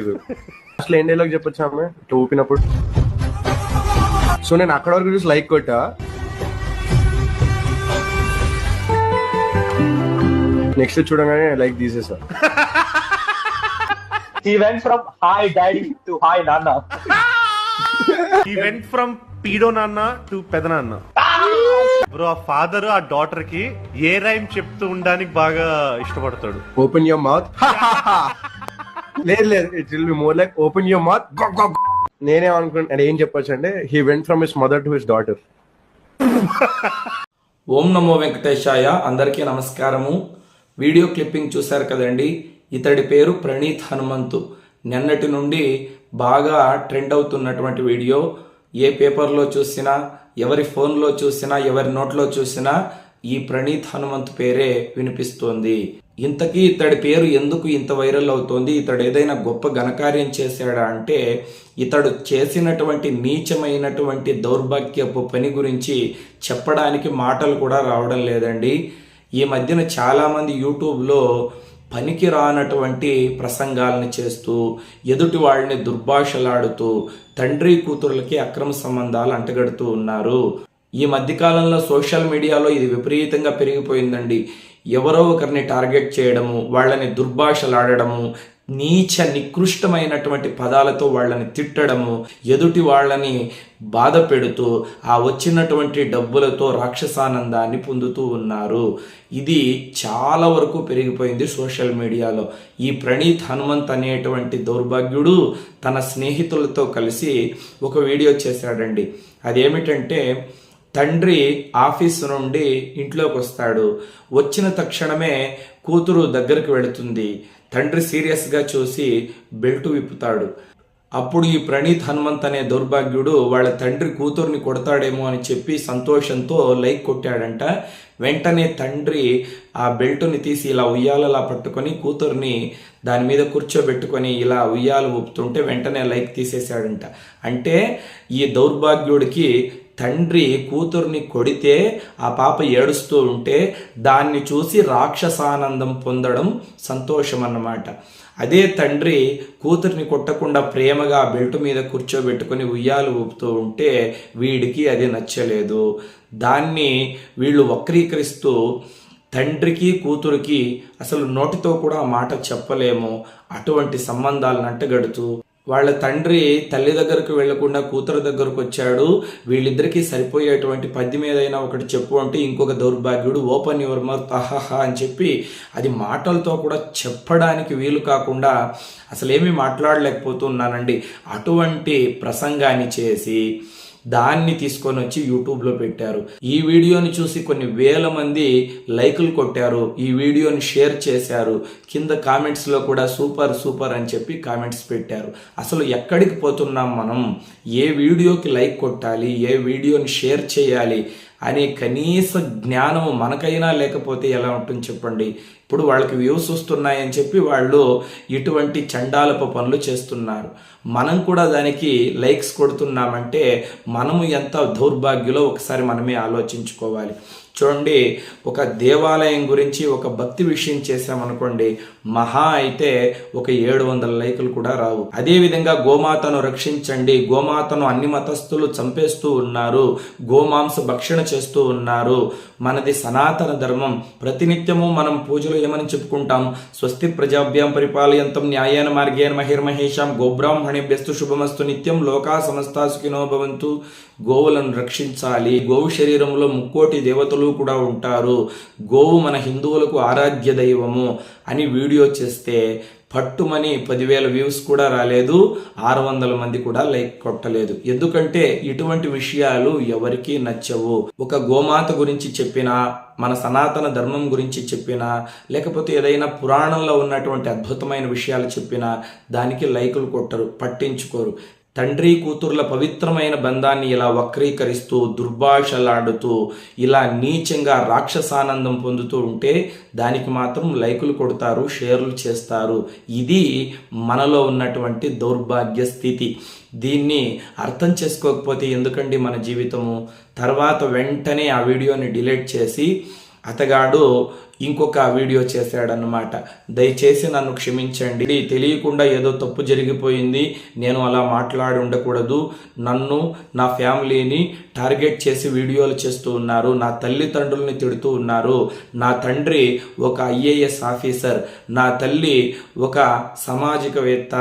అసలు ఏం డైలాగ్ చెప్పొచ్చు ఆమె ఇట్లా ఊపినప్పుడు. సో నేను అక్కడ వరకు చూసి లైక్ కొట్టా, నెక్స్ట్ చూడగానే like తీసేసా. He went from hi daddy to hi nana. He went from pedo nana to పెదనాన్న. బ్రో ఆ ఫాదర్ ఆ డాటర్ కి ఏ రైమ్ చెప్తూ ఉండడానికి బాగా ఇష్టపడతాడు. Open your mouth. లేదు లేదు, it will be more like open your mouth. నేనేమనుకుంటా ఏం చెప్పొచ్చు అంటే he went from his mother to his daughter. ఓం నమో వెంకటేశాయ. అందరికీ నమస్కారము. వీడియో క్లిప్పింగ్ చూశారు కదండి. ఇతడి పేరు ప్రణీత్ హనుమంతు. నిన్నటి నుండి బాగా ట్రెండ్ అవుతున్నటువంటి వీడియో. ఏ పేపర్లో చూసినా, ఎవరి ఫోన్లో చూసినా, ఎవరి నోట్లో చూసినా ఈ ప్రణీత్ హనుమంతు పేరే వినిపిస్తోంది. ఇంతకీ ఇతడి పేరు ఎందుకు ఇంత వైరల్ అవుతోంది? ఇతడు ఏదైనా గొప్ప ఘనకార్యం చేశాడా అంటే ఇతడు చేసినటువంటి నీచమైనటువంటి దౌర్భాగ్యపు పని గురించి చెప్పడానికి మాటలు కూడా రావడం లేదండి. ఈ మధ్యన చాలామంది యూట్యూబ్లో పనికి రానటువంటి ప్రసంగాలను చేస్తూ ఎదుటి వాళ్ళని దుర్భాషలాడుతూ తండ్రి కూతురులకి అక్రమ సంబంధాలు అంటగడుతూ ఉన్నారు. ఈ మధ్యకాలంలో సోషల్ మీడియాలో ఇది విపరీతంగా పెరిగిపోయిందండి. ఎవరో ఒకరిని టార్గెట్ చేయడము, వాళ్ళని దుర్భాషలాడడము, నీచ నికృష్టమైనటువంటి పదాలతో వాళ్ళని తిట్టడము, ఎదుటి వాళ్ళని బాధ పెడుతూ ఆ వచ్చినటువంటి డబ్బులతో రాక్షసానందాన్ని పొందుతూ ఉన్నారు. ఇది చాలా వరకు పెరిగిపోయింది సోషల్ మీడియాలో. ఈ ప్రణీత్ హనుమంత్ అనేటువంటి దౌర్భాగ్యుడు తన స్నేహితులతో కలిసి ఒక వీడియో చేశాడండి. అదేమిటంటే తండ్రి ఆఫీసు నుండి ఇంట్లోకి వస్తాడు. వచ్చిన తక్షణమే కూతురు దగ్గరికి వెళుతుంది. తండ్రి సీరియస్గా చూసి బెల్ట్ విప్పుతాడు. అప్పుడు ఈ ప్రణీత్ హనుమంత్ అనే దౌర్భాగ్యుడు వాళ్ళ తండ్రి కూతుర్ని కొడతాడేమో అని చెప్పి సంతోషంతో లైక్ కొట్టాడంట. వెంటనే తండ్రి ఆ బెల్టుని తీసి ఇలా ఉయ్యాలలా పట్టుకొని కూతుర్ని దాని మీద కూర్చోబెట్టుకొని ఇలా ఉయ్యాలు ఊపుతుంటే వెంటనే లైక్ తీసేశాడంట. అంటే ఈ దౌర్భాగ్యుడికి తండ్రి కూతుర్ని కొడితే ఆ పాప ఏడుస్తూ ఉంటే దాన్ని చూసి రాక్షసానందం పొందడం సంతోషం అన్నమాట. అదే తండ్రి కూతుర్ని కొట్టకుండా ప్రేమగా బెల్ట్ మీద కూర్చోబెట్టుకొని ఉయ్యాలు ఊపుతూ ఉంటే వీడికి అది నచ్చలేదు. దాన్ని వీళ్ళు వక్రీకరిస్తూ తండ్రికి కూతురికి అసలు నోటితో కూడా ఆ మాట చెప్పలేము అటువంటి సంబంధాలను అంటగడుతూ వాళ్ళ తండ్రి తల్లి దగ్గరకు వెళ్లకుండా కూతురు దగ్గరకు వచ్చాడు. వీళ్ళిద్దరికీ సరిపోయేటువంటి పద్యం ఏదైనా ఒకటి చెప్పు అంటే ఇంకొక దౌర్భాగ్యుడు ఓపెన్ యువర్ మౌత్ అహహా అని చెప్పి అది మాటలతో కూడా చెప్పడానికి వీలు కాకుండా అసలేమీ మాట్లాడలేకపోతున్నానండి. అటువంటి ప్రసంగాన్ని చేసి దాన్ని తీసుకొని వచ్చి యూట్యూబ్లో పెట్టారు. ఈ వీడియోని చూసి కొన్ని వేల మంది లైకులు కొట్టారు. ఈ వీడియోని షేర్ చేశారు. కింద కామెంట్స్లో కూడా సూపర్ సూపర్ అని చెప్పి కామెంట్స్ పెట్టారు. అసలు ఎక్కడికి పోతున్నాం మనం? ఏ వీడియోకి లైక్ కొట్టాలి, ఏ వీడియోని షేర్ చేయాలి అనే కనీస జ్ఞానం మనకైనా లేకపోతే ఎలా ఉంటుంది చెప్పండి. ఇప్పుడు వాళ్ళకి వ్యూస్ వస్తున్నాయని చెప్పి వాళ్ళు ఇటువంటి చండాలపు పనులు చేస్తున్నారు. మనం కూడా దానికి లైక్స్ కొడుతున్నామంటే మనము ఎంత దౌర్భాగ్యులో ఒకసారి మనమే ఆలోచించుకోవాలి. చూడండి, ఒక దేవాలయం గురించి ఒక భక్తి విషయం చేసామనుకోండి, మహా అయితే ఒక 700 లైకులు కూడా రావు. అదేవిధంగా గోమాతను రక్షించండి, గోమాతను అన్ని మతస్థులు చంపేస్తూ ఉన్నారు, గోమాంస భక్షణ చేస్తూ ఉన్నారు, మనది సనాతన ధర్మం, ప్రతినిత్యము మనం పూజలు ఏమని చెప్పుకుంటాం, స్వస్తి ప్రజాభ్యాం పరిపాలయంతం న్యాయేన మార్గేణ మహిర్మహేషాం గోబ్రాహ్మణేభ్యస్తు శుభమస్తు నిత్యం లోకా సమస్తా సుఖినో భవంతు. గోవులను రక్షించాలి. గోవు శరీరంలో 3 కోటి దేవతలు కూడా ఉంటారు. గోవు మన హిందువులకు ఆరాధ్య దైవము అని వీడియో చేస్తే పట్టుమని 10,000 వ్యూస్ కూడా రాలేదు, 600 మంది కూడా లైక్ కొట్టలేదు. ఎందుకంటే ఇటువంటి విషయాలు ఎవరికీ నచ్చవు. ఒక గోమాత గురించి చెప్పినా, మన సనాతన ధర్మం గురించి చెప్పినా, లేకపోతే ఏదైనా పురాణంలో ఉన్నటువంటి అద్భుతమైన విషయాలు చెప్పినా దానికి లైకులు కొట్టరు, పట్టించుకోరు. తండ్రి కూతుర్ల పవిత్రమైన బంధాన్ని ఇలా వక్రీకరిస్తూ దుర్భాషలాడుతూ ఇలా నీచంగా రాక్షసానందం పొందుతూ ఉంటే దానికి మాత్రం లైకులు కొడతారు, షేర్లు చేస్తారు. ఇది మనలో ఉన్నటువంటి దౌర్భాగ్య స్థితి. దీన్ని అర్థం చేసుకోకపోతే ఎందుకండి మన జీవితము? తర్వాత వెంటనే ఆ వీడియోని డిలీట్ చేసి అతగాడు ఇంకొక వీడియో చేశాడన్నమాట. దయచేసి నన్ను క్షమించండి, తెలియకుండా ఏదో తప్పు జరిగిపోయింది, నేను అలా మాట్లాడి ఉండకూడదు, నన్ను నా ఫ్యామిలీని టార్గెట్ చేసి వీడియోలు చేస్తూ ఉన్నారు, నా తల్లిదండ్రుల్ని తిడుతూ ఉన్నారు, నా తండ్రి ఒక IAS ఆఫీసర్, నా తల్లి ఒక సామాజికవేత్త,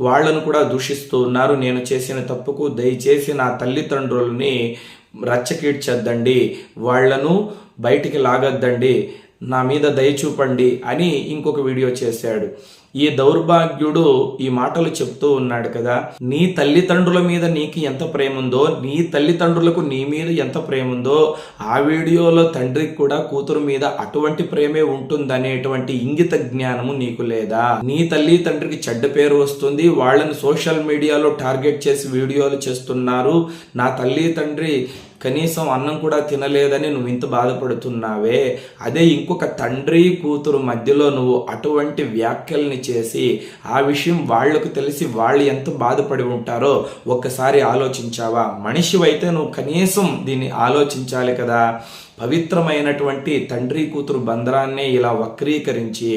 వాళ్లను కూడా దూషిస్తూ ఉన్నారు, నేను చేసిన తప్పుకు దయచేసి నా తల్లిదండ్రుల్ని రచ్చకీడ్చద్దండి, వాళ్లను బయటికి లాగద్దండి, నా మీద దయ చూపండి అని ఇంకొక వీడియో చేశాడు. ఈ దౌర్భాగ్యుడు ఈ మాటలు చెప్తూ ఉన్నాడు కదా, నీ తల్లిదండ్రుల మీద నీకు ఎంత ప్రేమ ఉందో, నీ తల్లిదండ్రులకు నీ మీద ఎంత ప్రేమ ఉందో, ఆ వీడియోలో తండ్రికి కూడా కూతురు మీద అటువంటి ప్రేమే ఉంటుందనేటువంటి ఇంగిత జ్ఞానము నీకు లేదా? నీ తల్లి తండ్రికి చెడ్డ పేరు వస్తుంది, వాళ్ళని సోషల్ మీడియాలో టార్గెట్ చేసి వీడియోలు చేస్తున్నారు, నా తల్లి తండ్రి కనీసం అన్నం కూడా తినలేదని నువ్వు ఇంత బాధపడుతున్నావే, అదే ఇంకొక తండ్రి కూతురు మధ్యలో నువ్వు అటువంటి వ్యాఖ్యల్ని చేసి ఆ విషయం వాళ్లకు తెలిసి వాళ్ళు ఎంత బాధపడి ఉంటారో ఒక్కసారి ఆలోచించావా? మనిషివైతే నువ్వు కనీసం దీన్ని ఆలోచించాలి కదా. పవిత్రమైనటువంటి తండ్రి కూతురు బంధనాన్నే ఇలా వక్రీకరించి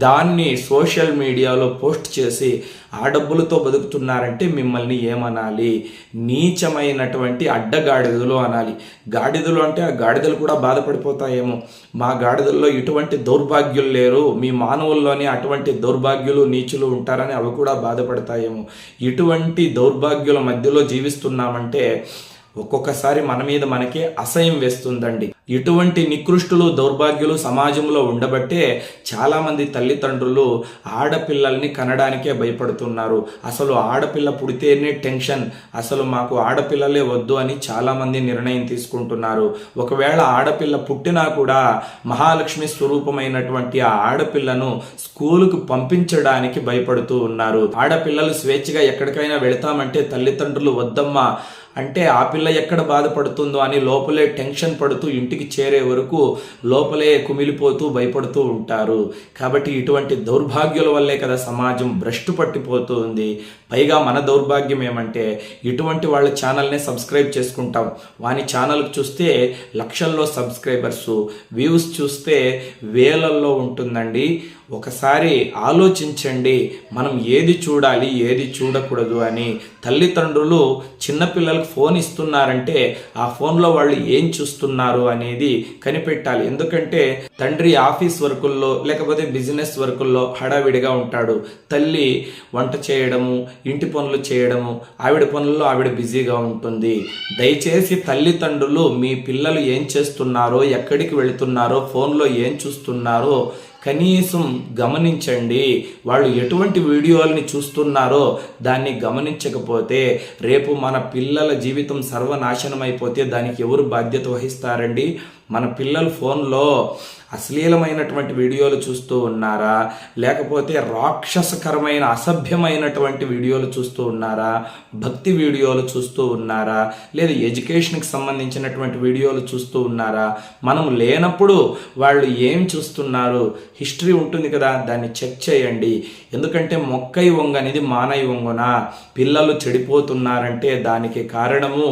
దాన్ని సోషల్ మీడియాలో పోస్ట్ చేసి ఆ డబ్బులతో బతుకుతున్నారంటే మిమ్మల్ని ఏమనాలి? నీచమైనటువంటి అడ్డగాడిదలు అనాలి. గాడిదలు అంటే ఆ గాడిదలు కూడా బాధపడిపోతాయేమో, మా గాడిదల్లో ఇటువంటి దౌర్భాగ్యులు లేరు, మీ మానవుల్లోనే అటువంటి దౌర్భాగ్యులు నీచులు ఉంటారని అవి కూడా బాధపడతాయేమో. ఇటువంటి దౌర్భాగ్యుల మధ్యలో జీవిస్తున్నామంటే ఒక్కొక్కసారి మన మీద మనకే అసహ్యం వేస్తుందండి. ఇటువంటి నికృష్టులు దౌర్భాగ్యులు సమాజంలో ఉండబట్టే చాలామంది తల్లిదండ్రులు ఆడపిల్లల్ని కనడానికే భయపడుతున్నారు. అసలు ఆడపిల్ల పుడితేనే టెన్షన్, అసలు మాకు ఆడపిల్లలే వద్దు అని చాలామంది నిర్ణయం తీసుకుంటున్నారు. ఒకవేళ ఆడపిల్ల పుట్టినా కూడా మహాలక్ష్మి స్వరూపమైనటువంటి ఆ ఆడపిల్లను స్కూలుకు పంపించడానికి భయపడుతూ ఉన్నారు. ఆడపిల్లలు స్వేచ్ఛగా ఎక్కడికైనా వెళతామంటే తల్లిదండ్రులు వద్దమ్మా అంటే ఆ పిల్ల ఎక్కడ బాధపడుతుందో అని లోపలే టెన్షన్ పడుతూ ఇంటికి చేరే వరకు లోపలే కుమిలిపోతూ భయపడుతూ ఉంటారు. కాబట్టి ఇటువంటి దౌర్భాగ్యుల వల్లే కదా సమాజం భ్రష్టు పట్టిపోతూ ఉంది. పైగా మన దౌర్భాగ్యం ఏమంటే ఇటువంటి వాళ్ళ ఛానల్నే సబ్స్క్రైబ్ చేసుకుంటాం. వాని ఛానల్కి చూస్తే లక్షల్లో సబ్స్క్రైబర్స్, వ్యూస్ చూస్తే వేలల్లో ఉంటుందండి. ఒకసారి ఆలోచించండి, మనం ఏది చూడాలి ఏది చూడకూడదు అని. తల్లిదండ్రులు చిన్నపిల్లలకు ఫోన్ ఇస్తున్నారంటే ఆ ఫోన్లో వాళ్ళు ఏం చూస్తున్నారు అనేది కనిపెట్టాలి. ఎందుకంటే తండ్రి ఆఫీస్ వర్కుల్లో లేకపోతే బిజినెస్ వర్కుల్లో హడావిడిగా ఉంటాడు, తల్లి వంట చేయడము, ఇంటి పనులు చేయడము, ఆవిడ పనుల్లో ఆవిడ బిజీగా ఉంటుంది. దయచేసి తల్లిదండ్రులు మీ పిల్లలు ఏం చేస్తున్నారో, ఎక్కడికి వెళుతున్నారో, ఫోన్లో ఏం చూస్తున్నారో కనీసం గమనించండి. వాళ్ళు ఎటువంటి వీడియోల్ని చూస్తున్నారో దాన్ని గమనించకపోతే రేపు మన పిల్లల జీవితం సర్వనాశనం అయిపోతే దానికి ఎవరు బాధ్యత వహిస్తారండి? మన పిల్లలు ఫోన్లో అశ్లీలమైనటువంటి వీడియోలు చూస్తూ ఉన్నారా, లేకపోతే రాక్షసకరమైన అసభ్యమైనటువంటి వీడియోలు చూస్తూ ఉన్నారా, భక్తి వీడియోలు చూస్తూ ఉన్నారా, లేదా ఎడ్యుకేషన్కి సంబంధించినటువంటి వీడియోలు చూస్తూ ఉన్నారా? మనం లేనప్పుడు వాళ్ళు ఏం చూస్తున్నారు హిస్టరీ ఉంటుంది కదా, దాన్ని చెక్ చేయండి. ఎందుకంటే మొక్కై వంగ అనేది మానై వంగున. పిల్లలు చెడిపోతున్నారంటే దానికి కారణము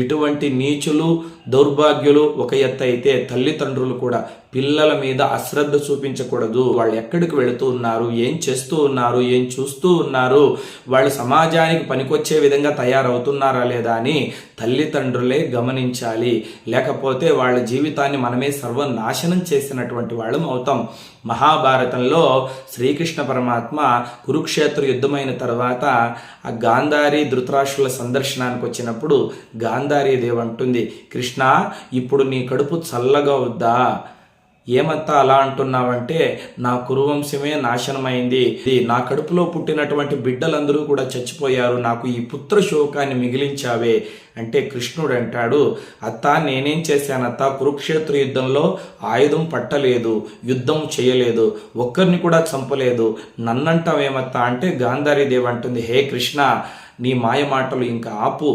ఇటువంటి నీచులు దౌర్భాగ్యులు ఒక ఎత్తు అయితే తల్లిదండ్రులు కూడా పిల్లల మీద అశ్రద్ధ చూపించకూడదు. వాళ్ళు ఎక్కడికి వెళుతూ ఉన్నారు, ఏం చేస్తూ ఉన్నారు, ఏం చూస్తూ ఉన్నారు, వాళ్ళు సమాజానికి పనికొచ్చే విధంగా తయారవుతున్నారా లేదా అని తల్లిదండ్రులే గమనించాలి. లేకపోతే వాళ్ళ జీవితాన్ని మనమే సర్వనాశనం చేసినటువంటి వాళ్ళం అవుతాం. మహాభారతంలో శ్రీకృష్ణ పరమాత్మ కురుక్షేత్ర యుద్ధమైన తర్వాత ఆ గాంధారి ధృతరాష్ట్రుల సందర్శనానికి వచ్చినప్పుడు గాంధారీ దేవి అంటుంది, కృష్ణ ఇప్పుడు నీ కడుపు చల్లగా వద్దా? ఏమంతా అలా అంటున్నావంటే నా కురువంశమే నాశనమైంది, నా కడుపులో పుట్టినటువంటి బిడ్డలందరూ కూడా చచ్చిపోయారు, నాకు ఈ పుత్ర శోకాన్ని మిగిలించావే అంటే కృష్ణుడు అంటాడు, అత్త నేనేం చేశానత్త, కురుక్షేత్ర యుద్ధంలో ఆయుధం పట్టలేదు, యుద్ధం చేయలేదు, ఒక్కరిని కూడా చంపలేదు, నన్నంటావేమత్తా అంటే గాంధారీ దేవి అంటుంది, హే కృష్ణ నీ మాయ మాటలు ఇంకా ఆపు,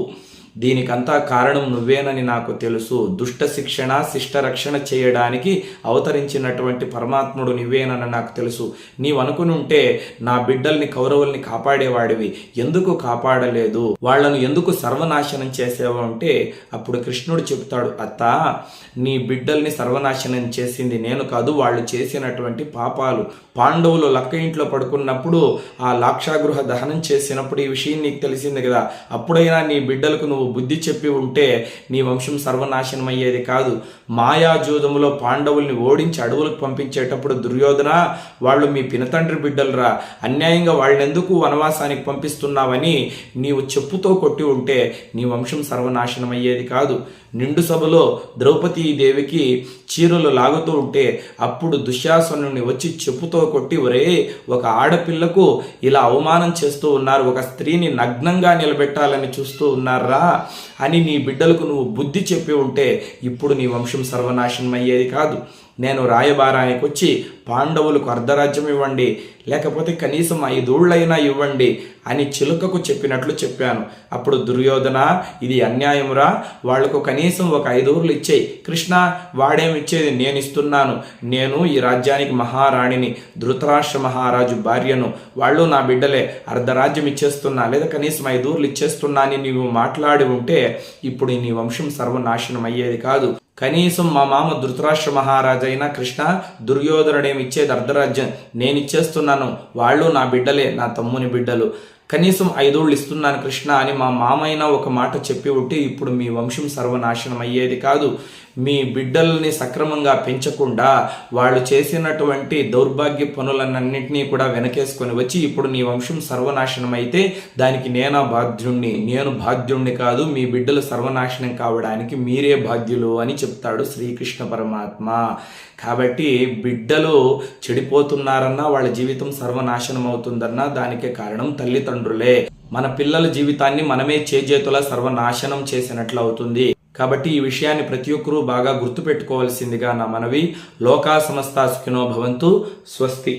దీనికంతా కారణం నువ్వేనని నాకు తెలుసు. దుష్ట శిక్షణ శిష్ట రక్షణ చేయడానికి అవతరించినటువంటి పరమాత్ముడు నువ్వేనని నాకు తెలుసు. నీవు అనుకుని ఉంటే నా బిడ్డల్ని కౌరవుల్ని కాపాడేవాడివి, ఎందుకు కాపాడలేదు, వాళ్లను ఎందుకు సర్వనాశనం చేసావు అంటే అప్పుడు కృష్ణుడు చెప్తాడు, అత్త నీ బిడ్డల్ని సర్వనాశనం చేసింది నేను కాదు, వాళ్ళు చేసినటువంటి పాపాలు. పాండవులు లక్క ఇంట్లో పడుకున్నప్పుడు ఆ లాక్షాగృహ దహనం చేసినప్పుడు ఈ విషయం నీకు తెలిసింది కదా, అప్పుడైనా నీ బిడ్డలకు నువ్వు బుద్ధి చెప్పి ఉంటే నీ వంశం సర్వనాశనం అయ్యేది కాదు. మాయాజూదములో పాండవుల్ని ఓడించి అడవులకు పంపించేటప్పుడు దుర్యోధన వాళ్ళు మీ పినతండ్రి బిడ్డలురా, అన్యాయంగా వాళ్ళెందుకు వనవాసానికి పంపిస్తున్నావని నీవు చెప్పుతో కొట్టి ఉంటే నీ వంశం సర్వనాశనం అయ్యేది కాదు. నిండు సభలో ద్రౌపదీదేవికి చీరలు లాగుతూ ఉంటే అప్పుడు దుశ్శాసనుని వచ్చి చెప్పుతో కొట్టి, ఒరే ఒక ఆడపిల్లకు ఇలా అవమానం చేస్తూ ఉన్నారు, ఒక స్త్రీని నగ్నంగా నిలబెట్టాలని చూస్తూ ఉన్నారా అని నీ బిడ్డలకు నువ్వు బుద్ధి చెప్పి ఉంటే ఇప్పుడు నీ వంశం సర్వనాశనం అయ్యేది కాదు. నేను రాయబారానికి వచ్చి పాండవులకు అర్ధరాజ్యం ఇవ్వండి, లేకపోతే కనీసం 5 ఊళ్ళైనా ఇవ్వండి అని చిలుకకు చెప్పినట్లు చెప్పాను. అప్పుడు దుర్యోధన ఇది అన్యాయమురా, వాళ్లకు కనీసం ఒక 5 ఊర్లు ఇచ్చేయి. కృష్ణ వాడేమిచ్చేది, నేను ఇస్తున్నాను, నేను ఈ రాజ్యానికి మహారాణిని, ధృతరాష్ట్ర మహారాజు భార్యను, వాళ్ళు నా బిడ్డలే, అర్ధరాజ్యం ఇచ్చేస్తున్నా లేదా కనీసం 5 ఊర్లు ఇచ్చేస్తున్నా అని నీవు మాట్లాడి ఉంటే ఇప్పుడు నీ వంశం సర్వనాశనం అయ్యేది కాదు. కనీసం మా మామ ధృతరాష్ట్ర మహారాజైనా కృష్ణ దుర్యోధనుడేమి ఇచ్చేది అర్ధరాజ్యం, నేను ఇచ్చేస్తున్నాను, వాళ్ళు నా బిడ్డలే, నా తమ్ముని బిడ్డలు, కనీసం 5 ఊళ్ళు ఇస్తున్నాను కృష్ణ అని మా మామైనా ఒక మాట చెప్పి ఉంటే ఇప్పుడు మీ వంశం సర్వనాశనం అయ్యేది కాదు. మీ బిడ్డల్ని సక్రమంగా పెంచకుండా వాళ్ళు చేసినటువంటి దౌర్భాగ్య పనులన్నింటినీ కూడా వెనకేసుకొని వచ్చి ఇప్పుడు నీ వంశం సర్వనాశనం అయితే దానికి నేను బాధ్యుణ్ణి కాదు, మీ బిడ్డలు సర్వనాశనం కావడానికి మీరే బాధ్యులు అని చెప్తాడు శ్రీకృష్ణ పరమాత్మ. కాబట్టి బిడ్డలు చెడిపోతున్నారన్నా వాళ్ళ జీవితం సర్వనాశనం అవుతుందన్నా దానికే కారణం తల్లిదండ్రులే. మన పిల్లల జీవితాన్ని మనమే చేజేతులా సర్వనాశనం చేసినట్లు అవుతుంది. కాబట్టి ఈ విషయాన్ని ప్రతి ఒక్కరూ బాగా గుర్తుపెట్టుకోవాల్సిందిగా నా మనవి. లోకా సమస్తా సుఖినో భవంతు. స్వస్తి.